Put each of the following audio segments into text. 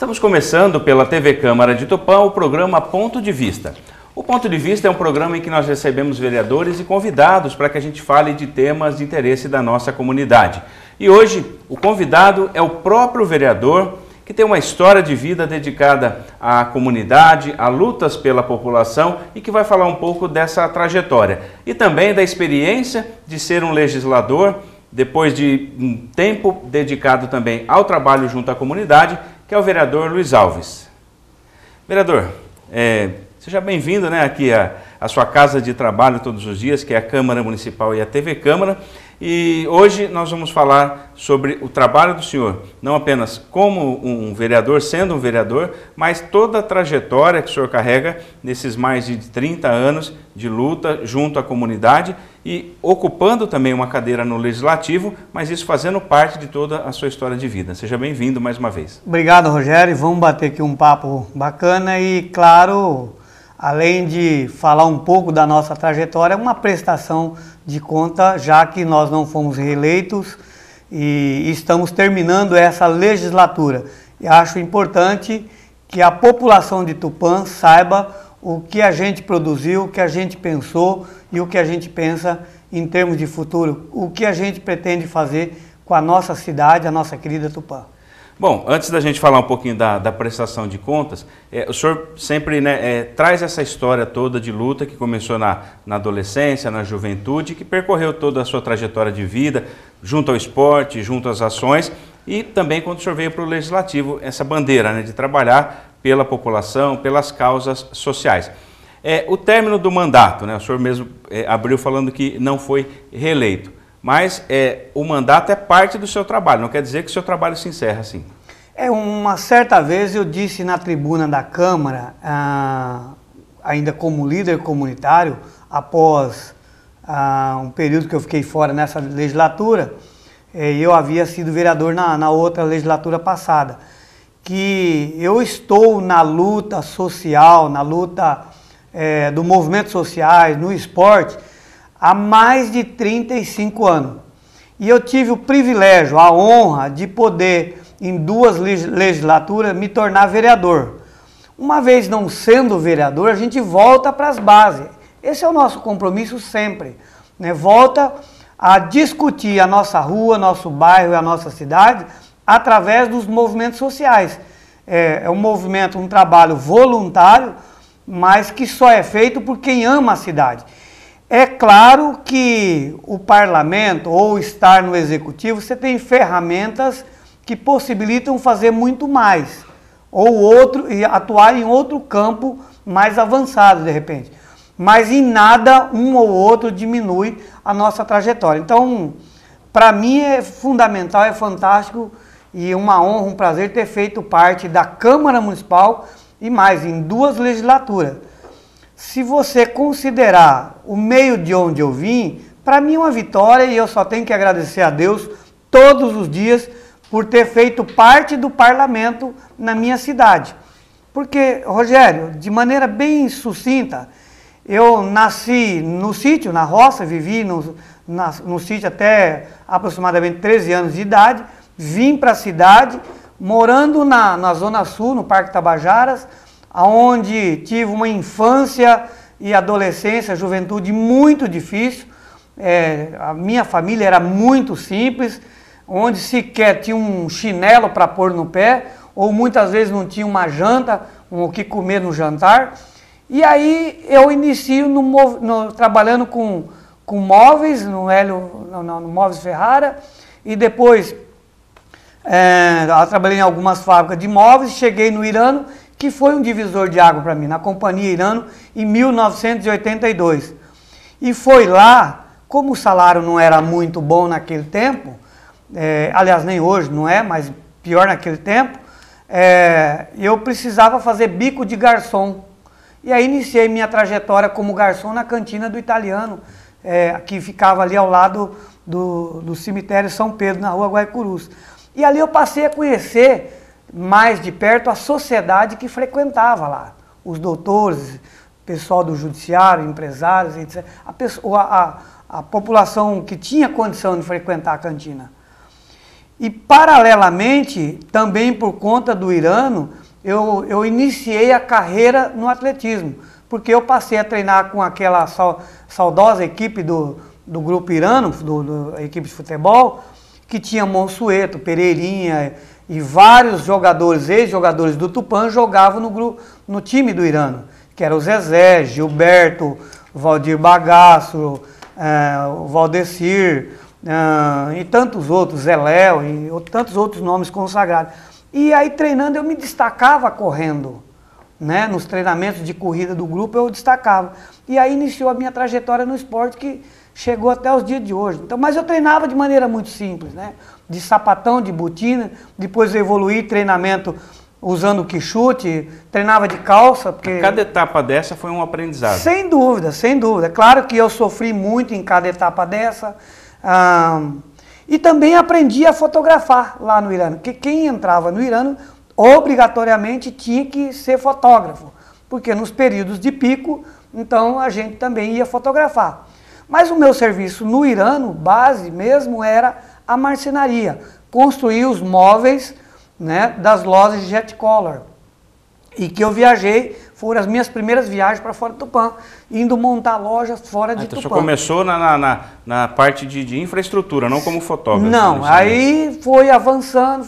Estamos começando pela TV Câmara de Tupã o programa Ponto de Vista. O Ponto de Vista é um programa em que nós recebemos vereadores e convidados para que a gente fale de temas de interesse da nossa comunidade. E hoje o convidado é o próprio vereador, que tem uma história de vida dedicada à comunidade, a lutas pela população e que vai falar um pouco dessa trajetória. E também da experiência de ser um legislador, depois de um tempo dedicado também ao trabalho junto à comunidade, que é o vereador Luiz Alves. Vereador, seja bem-vindo, né, aqui à sua casa de trabalho todos os dias, que é a Câmara Municipal e a TV Câmara. E hoje nós vamos falar sobre o trabalho do senhor, não apenas como um vereador, sendo um vereador, mas toda a trajetória que o senhor carrega nesses mais de 30 anos de luta junto à comunidade e ocupando também uma cadeira no Legislativo, mas isso fazendo parte de toda a sua história de vida. Seja bem-vindo mais uma vez. Obrigado, Rogério. Vamos bater aqui um papo bacana e, claro, além de falar um pouco da nossa trajetória, uma prestação de conta, já que nós não fomos reeleitos e estamos terminando essa legislatura. E acho importante que a população de Tupã saiba o que a gente produziu, o que a gente pensou e o que a gente pensa em termos de futuro, o que a gente pretende fazer com a nossa cidade, a nossa querida Tupã. Bom, antes da gente falar um pouquinho da prestação de contas, o senhor sempre traz essa história toda de luta que começou na adolescência, na juventude, que percorreu toda a sua trajetória de vida, junto ao esporte, junto às ações, e também quando o senhor veio para o Legislativo, essa bandeira, de trabalhar pela população, pelas causas sociais. O término do mandato, o senhor mesmo abriu falando que não foi reeleito. Mas o mandato é parte do seu trabalho, não quer dizer que o seu trabalho se encerra assim. Uma certa vez eu disse na tribuna da Câmara, ainda como líder comunitário, após um período que eu fiquei fora nessa legislatura, eu havia sido vereador na outra legislatura passada, que eu estou na luta social, na luta do movimento sociais, no esporte, há mais de 35 anos. E eu tive o privilégio, a honra de poder, em 2 legislaturas, me tornar vereador. Uma vez não sendo vereador, a gente volta para as bases. Esse é o nosso compromisso sempre, Volta a discutir a nossa rua, nosso bairro e a nossa cidade através dos movimentos sociais. É um movimento, um trabalho voluntário, mas que só é feito por quem ama a cidade. É claro que o parlamento ou estar no executivo, você tem ferramentas que possibilitam fazer muito mais, e atuar em outro campo mais avançado de repente. Mas em nada um ou outro diminui a nossa trajetória. Então, para mim é fundamental, é fantástico e uma honra, um prazer ter feito parte da Câmara Municipal e mais, em 2 legislaturas. Se você considerar o meio de onde eu vim, para mim é uma vitória e eu só tenho que agradecer a Deus todos os dias por ter feito parte do parlamento na minha cidade. Porque, Rogério, de maneira bem sucinta, eu nasci no sítio, na roça, vivi no sítio até aproximadamente 13 anos de idade, vim para a cidade, morando na Zona Sul, no Parque Tabajaras, onde tive uma infância e adolescência, juventude muito difícil. A minha família era muito simples, onde sequer tinha um chinelo para pôr no pé, ou muitas vezes não tinha uma janta, o que comer no jantar. E aí eu inicio trabalhando com móveis, no Móveis Ferrara, e depois trabalhei em algumas fábricas de móveis, cheguei no Irano, que foi um divisor de água para mim, na Companhia Irano, em 1982. E foi lá, como o salário não era muito bom naquele tempo, aliás, nem hoje não é, mas pior naquele tempo, eu precisava fazer bico de garçom. E aí iniciei minha trajetória como garçom na cantina do Italiano, que ficava ali ao lado do cemitério São Pedro, na rua Guaicurus. E ali eu passei a conhecer mais de perto a sociedade que frequentava lá, os doutores, pessoal do judiciário, empresários, etc. A população que tinha condição de frequentar a cantina. E, paralelamente, também por conta do Irano, eu iniciei a carreira no atletismo, porque eu passei a treinar com aquela saudosa equipe do Grupo Irano, da equipe de futebol, que tinha Monsueto, Pereirinha e vários jogadores, ex-jogadores do Tupã, jogavam no time do Irano, que era o Zezé, Gilberto, Valdir Bagaço, o Valdecir, e tantos outros, Zé Léo e tantos outros nomes consagrados. E aí, treinando, eu me destacava correndo, né? Nos treinamentos de corrida do grupo eu destacava. E aí iniciou a minha trajetória no esporte, que chegou até os dias de hoje. Então, mas eu treinava de maneira muito simples, né? De sapatão, de botina, depois eu evoluí treinamento usando quichute, treinava de calça. Porque... Cada etapa dessa foi um aprendizado. Sem dúvida, sem dúvida. Claro que eu sofri muito em cada etapa dessa. E também aprendi a fotografar lá no Irano, porque quem entrava no Irano obrigatoriamente tinha que ser fotógrafo, porque nos períodos de pico, então a gente também ia fotografar. Mas o meu serviço no Irano, base mesmo, era a marcenaria, construir os móveis, né, das lojas de Jetcolor. E que eu viajei, foram as minhas primeiras viagens para fora do Tupã, indo montar lojas fora de Tupã. Tupã. Você começou na parte de infraestrutura, não como fotógrafo. Não, aí foi avançando,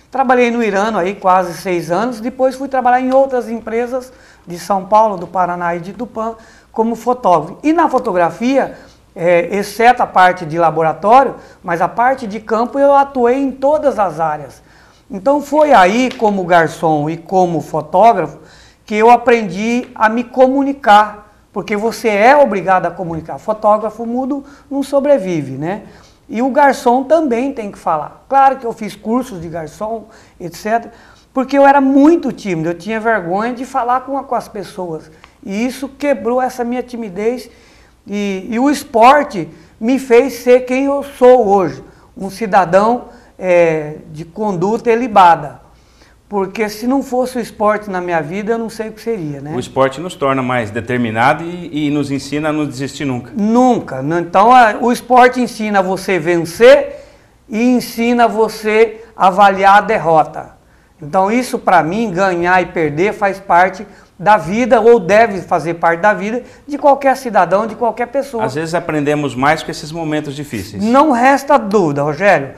trabalhei no Irano aí quase 6 anos, depois fui trabalhar em outras empresas de São Paulo, do Paraná e de Tupã, como fotógrafo. E na fotografia, exceto a parte de laboratório, mas a parte de campo eu atuei em todas as áreas. Então foi aí, como garçom e como fotógrafo, que eu aprendi a me comunicar, porque você é obrigado a comunicar. Fotógrafo mudo não sobrevive, né? E o garçom também tem que falar. Claro que eu fiz cursos de garçom, etc., porque eu era muito tímido, eu tinha vergonha de falar com as pessoas. E isso quebrou essa minha timidez. E o esporte me fez ser quem eu sou hoje, um cidadão de conduta ilibada. Porque se não fosse o esporte na minha vida, eu não sei o que seria, né? O esporte nos torna mais determinados e nos ensina a não desistir nunca. Nunca. Então, o esporte ensina você vencer e ensina você a avaliar a derrota. Então, isso para mim, ganhar e perder, faz parte da vida, ou deve fazer parte da vida de qualquer cidadão, de qualquer pessoa. Às vezes aprendemos mais com esses momentos difíceis. Não resta dúvida, Rogério.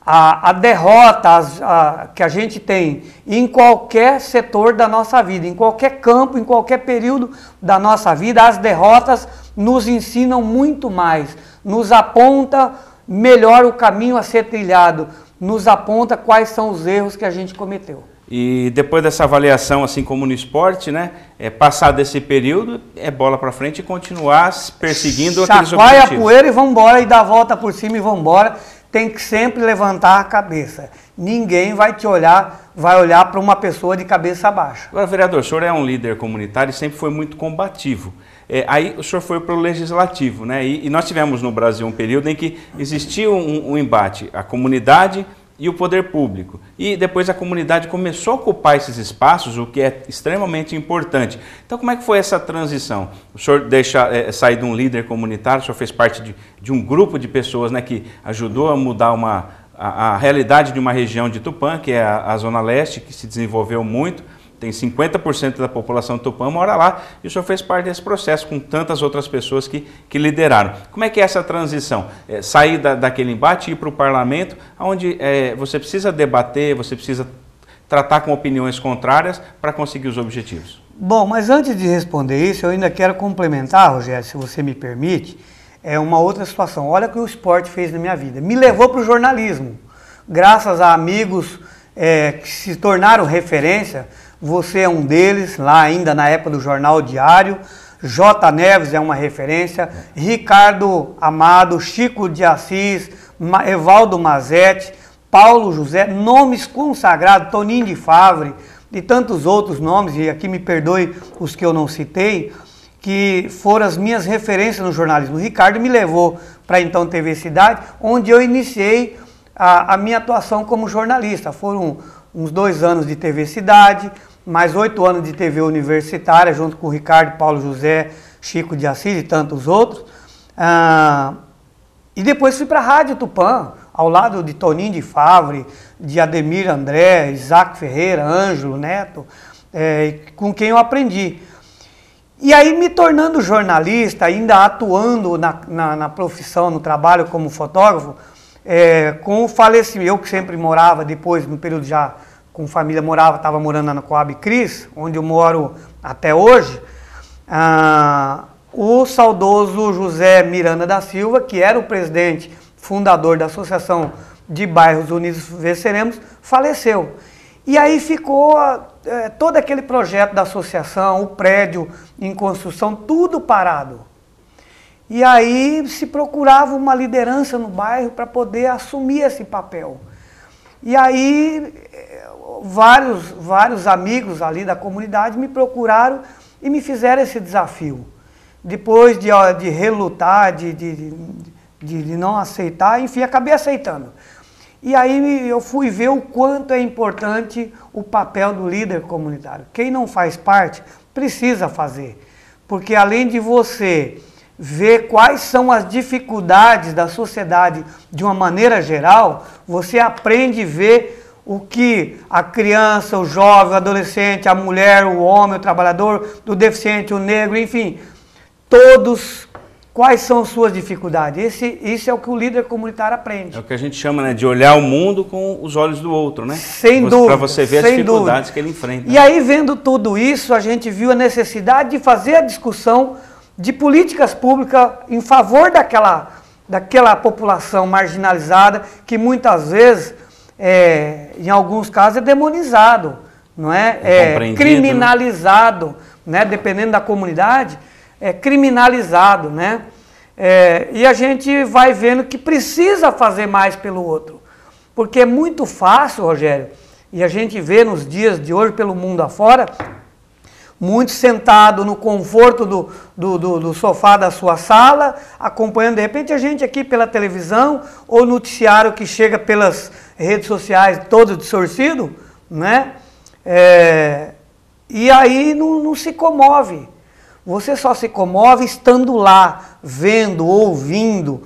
A derrota que a gente tem em qualquer setor da nossa vida, em qualquer campo, em qualquer período da nossa vida, as derrotas nos ensinam muito mais, nos aponta melhor o caminho a ser trilhado, nos aponta quais são os erros que a gente cometeu. E depois dessa avaliação, assim como no esporte, né, passar desse período, bola para frente e continuar perseguindo aqueles objetivos. Chacoalha a poeira e vamos embora, e dá a volta por cima e vamos embora. Tem que sempre levantar a cabeça. Ninguém vai olhar para uma pessoa de cabeça baixa. Agora, vereador, o senhor é um líder comunitário e sempre foi muito combativo. Aí o senhor foi para o legislativo, né? E nós tivemos no Brasil um período em que existia um embate, a comunidade e o poder público. E depois a comunidade começou a ocupar esses espaços, o que é extremamente importante. Então, como é que foi essa transição? O senhor sair de um líder comunitário, o senhor fez parte de um grupo de pessoas, né, que ajudou a mudar a realidade de uma região de Tupã, que é a Zona Leste, que se desenvolveu muito. Tem 50% da população de Tupã mora lá, e o senhor fez parte desse processo com tantas outras pessoas que lideraram. Como é que é essa transição? Sair daquele embate e ir para o parlamento, onde você precisa debater, você precisa tratar com opiniões contrárias para conseguir os objetivos. Bom, mas antes de responder isso, eu ainda quero complementar, Rogério, se você me permite, uma outra situação. Olha o que o esporte fez na minha vida. Me levou para o jornalismo. Graças a amigos que se tornaram referência. Você é um deles, lá ainda na época do Jornal Diário. J. Neves é uma referência. Ricardo Amado, Chico de Assis, Evaldo Mazetti, Paulo José, nomes consagrados, Toninho de Favre e tantos outros nomes, e aqui me perdoe os que eu não citei, que foram as minhas referências no jornalismo. O Ricardo me levou para então TV Cidade, onde eu iniciei a minha atuação como jornalista. Foram uns 2 anos de TV Cidade, mais 8 anos de TV Universitária, junto com o Ricardo, Paulo José, Chico de Assis e tantos outros. E depois fui para a Rádio Tupã, ao lado de Toninho de Favre, de Ademir André, Isaac Ferreira, Ângelo Neto, com quem eu aprendi. E aí, me tornando jornalista, ainda atuando na profissão, no trabalho como fotógrafo, com o falecimento, eu que sempre morava, depois, no período já com família, estava morando na Coab Cris, onde eu moro até hoje, o saudoso José Miranda da Silva, que era o presidente fundador da Associação de Bairros Unidos Venceremos, faleceu. E aí ficou todo aquele projeto da associação, o prédio em construção, tudo parado. E aí se procurava uma liderança no bairro para poder assumir esse papel. E aí vários amigos ali da comunidade me procuraram e me fizeram esse desafio. Depois de relutar, de não aceitar, enfim, acabei aceitando. E aí eu fui ver o quanto é importante o papel do líder comunitário. Quem não faz parte, precisa fazer. Porque além de você ver quais são as dificuldades da sociedade de uma maneira geral, você aprende a ver o que a criança, o jovem, o adolescente, a mulher, o homem, o trabalhador, o deficiente, o negro, enfim, todos, quais são suas dificuldades. Isso é o que o líder comunitário aprende. É o que a gente chama, né, de olhar o mundo com os olhos do outro, né? Sem dúvida. Para você ver as dificuldades que ele enfrenta. E aí, vendo tudo isso, a gente viu a necessidade de fazer a discussão de políticas públicas em favor daquela população marginalizada, que muitas vezes, em alguns casos, é demonizado, não é? É criminalizado, né? Dependendo da comunidade, é criminalizado, né? E a gente vai vendo que precisa fazer mais pelo outro. Porque é muito fácil, Rogério, e a gente vê nos dias de hoje pelo mundo afora, muito sentado no conforto do sofá da sua sala, acompanhando de repente a gente aqui pela televisão, ou noticiário que chega pelas redes sociais todo distorcido, né? E aí não se comove. Você só se comove estando lá, vendo, ouvindo.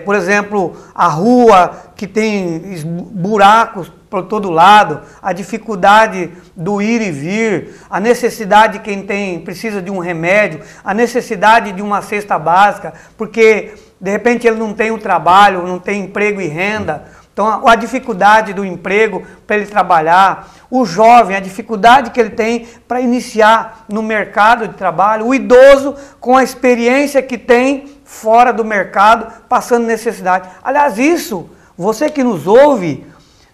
Por exemplo, a rua que tem buracos por todo lado, a dificuldade do ir e vir, a necessidade de quem precisa de um remédio, a necessidade de uma cesta básica, porque de repente ele não tem um trabalho, não tem emprego e renda. Então, a dificuldade do emprego para ele trabalhar, o jovem, a dificuldade que ele tem para iniciar no mercado de trabalho, o idoso com a experiência que tem fora do mercado, passando necessidade. Aliás, isso, você que nos ouve,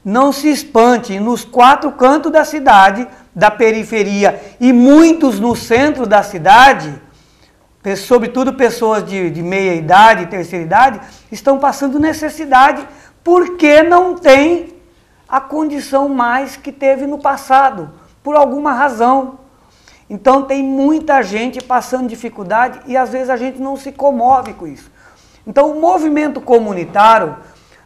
não se espante, nos 4 cantos da cidade, da periferia e muitos no centro da cidade, sobretudo pessoas de meia idade e terceira idade, estão passando necessidade porque não tem a condição mais que teve no passado, por alguma razão. Então tem muita gente passando dificuldade e às vezes a gente não se comove com isso. Então o movimento comunitário,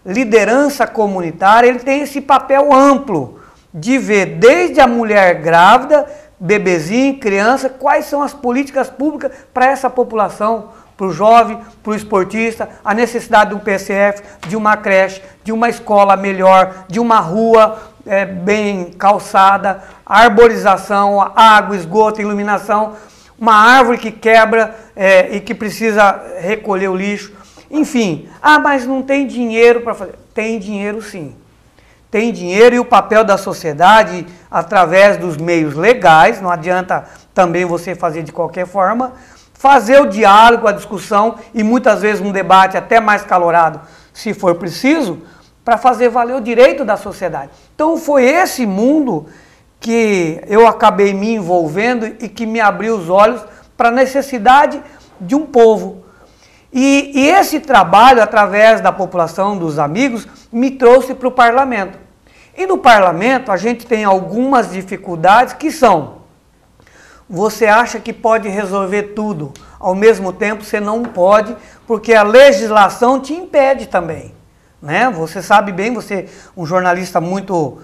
liderança comunitária, ele tem esse papel amplo de ver desde a mulher grávida, bebezinho, criança, quais são as políticas públicas para essa população, para o jovem, para o esportista, a necessidade de um PSF, de uma creche, de uma escola melhor, de uma rua bem calçada, arborização, água, esgoto, iluminação, uma árvore que quebra e que precisa recolher o lixo. Enfim, mas não tem dinheiro para fazer. Tem dinheiro sim. Tem dinheiro e o papel da sociedade, através dos meios legais, não adianta também você fazer de qualquer forma, fazer o diálogo, a discussão e muitas vezes um debate até mais calorado, se for preciso, para fazer valer o direito da sociedade. Então foi esse mundo que eu acabei me envolvendo e que me abriu os olhos para a necessidade de um povo. E esse trabalho, através da população, dos amigos, me trouxe para o parlamento. E no parlamento a gente tem algumas dificuldades que são: você acha que pode resolver tudo, ao mesmo tempo você não pode, porque a legislação te impede também. Né? Você sabe bem, você é um jornalista muito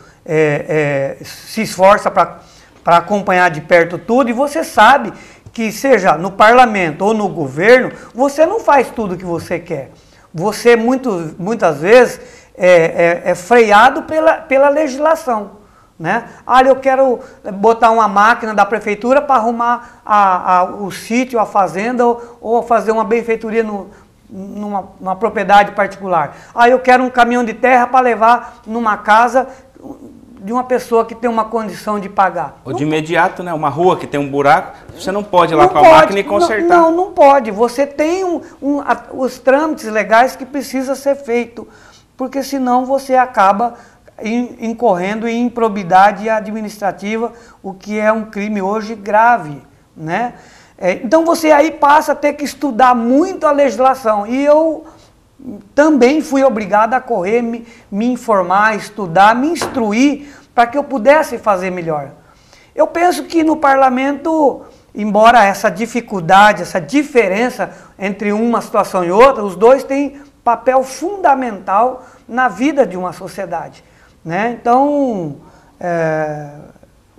se esforça para acompanhar de perto tudo, e você sabe que seja no parlamento ou no governo, você não faz tudo o que você quer. Você muitas vezes freado pela legislação. Né? Ah, eu quero botar uma máquina da prefeitura para arrumar o sítio, a fazenda, ou fazer uma benfeitoria numa propriedade particular. Ah, eu quero um caminhão de terra para levar numa casa de uma pessoa que tem uma condição de pagar. Ou de imediato, né? Uma rua que tem um buraco, você não pode ir lá com a máquina e consertar. Não pode. Você tem os trâmites legais que precisa ser feito, porque senão você acaba incorrendo em improbidade administrativa, o que é um crime hoje grave, né? Então você aí passa a ter que estudar muito a legislação, e eu também fui obrigado a correr, me informar, estudar, me instruir, para que eu pudesse fazer melhor. Eu penso que no parlamento, embora essa dificuldade, essa diferença entre uma situação e outra, os dois têm papel fundamental na vida de uma sociedade. Né? Então,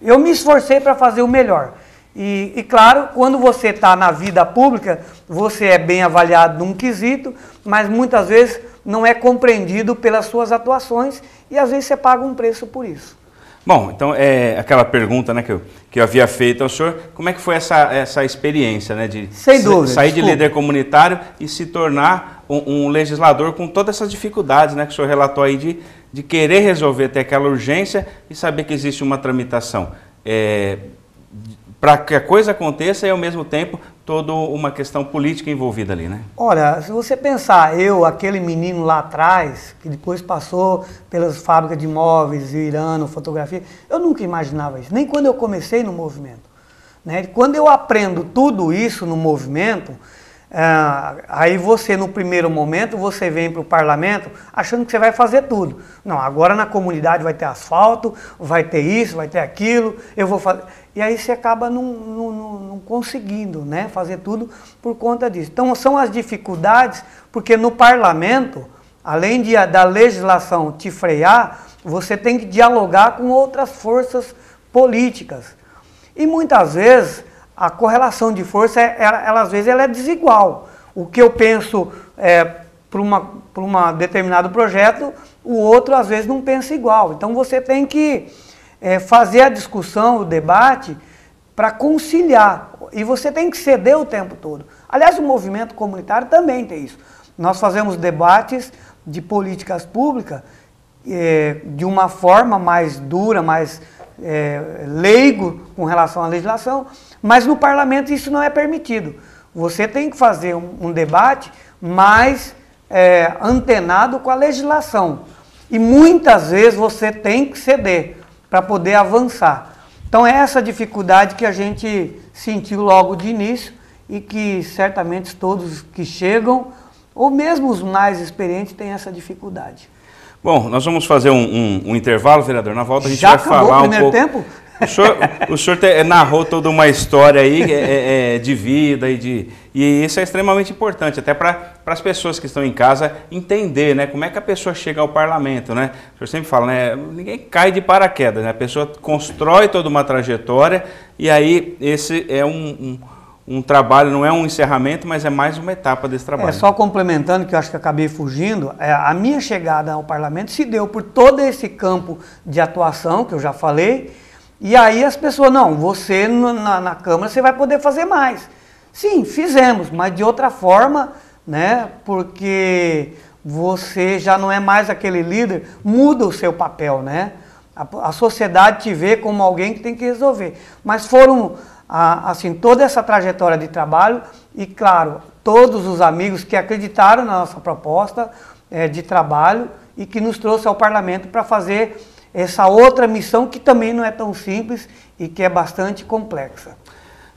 eu me esforcei para fazer o melhor. E claro, quando você está na vida pública, você é bem avaliado num quesito, mas muitas vezes não é compreendido pelas suas atuações e às vezes você paga um preço por isso. Bom, então aquela pergunta, né, que eu havia feito ao senhor, como é que foi essa experiência, né, de sair de líder comunitário e se tornar um legislador com todas essas dificuldades, né, que o senhor relatou aí de querer resolver, ter aquela urgência e saber que existe uma tramitação. Para que a coisa aconteça e ao mesmo tempo toda uma questão política envolvida ali, né? Olha, se você pensar, aquele menino lá atrás, que depois passou pelas fábricas de móveis, Irano, fotografia, eu nunca imaginava isso, nem quando eu comecei no movimento. Né? Quando eu aprendo tudo isso no movimento, aí você, no primeiro momento, você vem para o parlamento achando que você vai fazer tudo. Não, agora na comunidade vai ter asfalto, vai ter isso, vai ter aquilo, eu vou fazer... E aí você acaba não conseguindo, né, fazer tudo por conta disso. Então são as dificuldades, porque no parlamento, além da legislação te frear, você tem que dialogar com outras forças políticas. E muitas vezes a correlação de força, às vezes ela é desigual. O que eu penso para um determinado projeto, o outro às vezes não pensa igual. Então você tem que fazer a discussão, o debate, para conciliar. E você tem que ceder o tempo todo. Aliás, o movimento comunitário também tem isso. Nós fazemos debates de políticas públicas de uma forma mais dura, mais leigo com relação à legislação, mas no parlamento isso não é permitido. Você tem que fazer um debate mais antenado com a legislação. E muitas vezes você tem que ceder para poder avançar. Então é essa dificuldade que a gente sentiu logo de início e que certamente todos que chegam, ou mesmo os mais experientes, têm essa dificuldade. Bom, nós vamos fazer um intervalo, vereador. Na volta a gente vai falar um pouco... tempo? O senhor narrou toda uma história aí de vida e isso é extremamente importante, até para as pessoas que estão em casa entender, né, como é que a pessoa chega ao parlamento, né? O senhor sempre fala, né, ninguém cai de paraquedas, né? A pessoa constrói toda uma trajetória e aí esse é um trabalho, não é um encerramento, mas é mais uma etapa desse trabalho. Só complementando, que eu acho que acabei fugindo, a minha chegada ao parlamento se deu por todo esse campo de atuação que eu já falei. E aí as pessoas, não, você na Câmara você vai poder fazer mais. Sim, fizemos, mas de outra forma, né? Porque você já não é mais aquele líder, muda o seu papel, né? A sociedade te vê como alguém que tem que resolver. Mas foram, assim, toda essa trajetória de trabalho e, claro, todos os amigos que acreditaram na nossa proposta de trabalho e que nos trouxe ao parlamento para fazer essa outra missão que também não é tão simples e que é bastante complexa.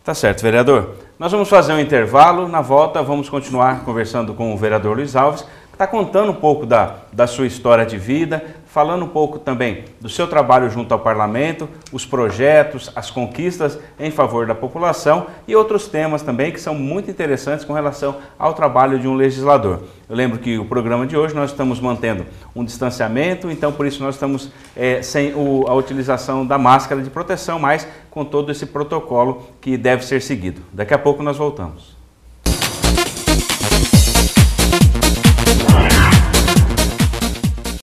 Tá certo, vereador. Nós vamos fazer um intervalo, na volta vamos continuar conversando com o vereador Luiz Alves, que está contando um pouco da sua história de vida, falando um pouco também do seu trabalho junto ao parlamento, os projetos, as conquistas em favor da população e outros temas também que são muito interessantes com relação ao trabalho de um legislador. Eu lembro que o programa de hoje nós estamos mantendo um distanciamento, então por isso nós estamos sem a utilização da máscara de proteção, mas com todo esse protocolo que deve ser seguido. Daqui a pouco nós voltamos.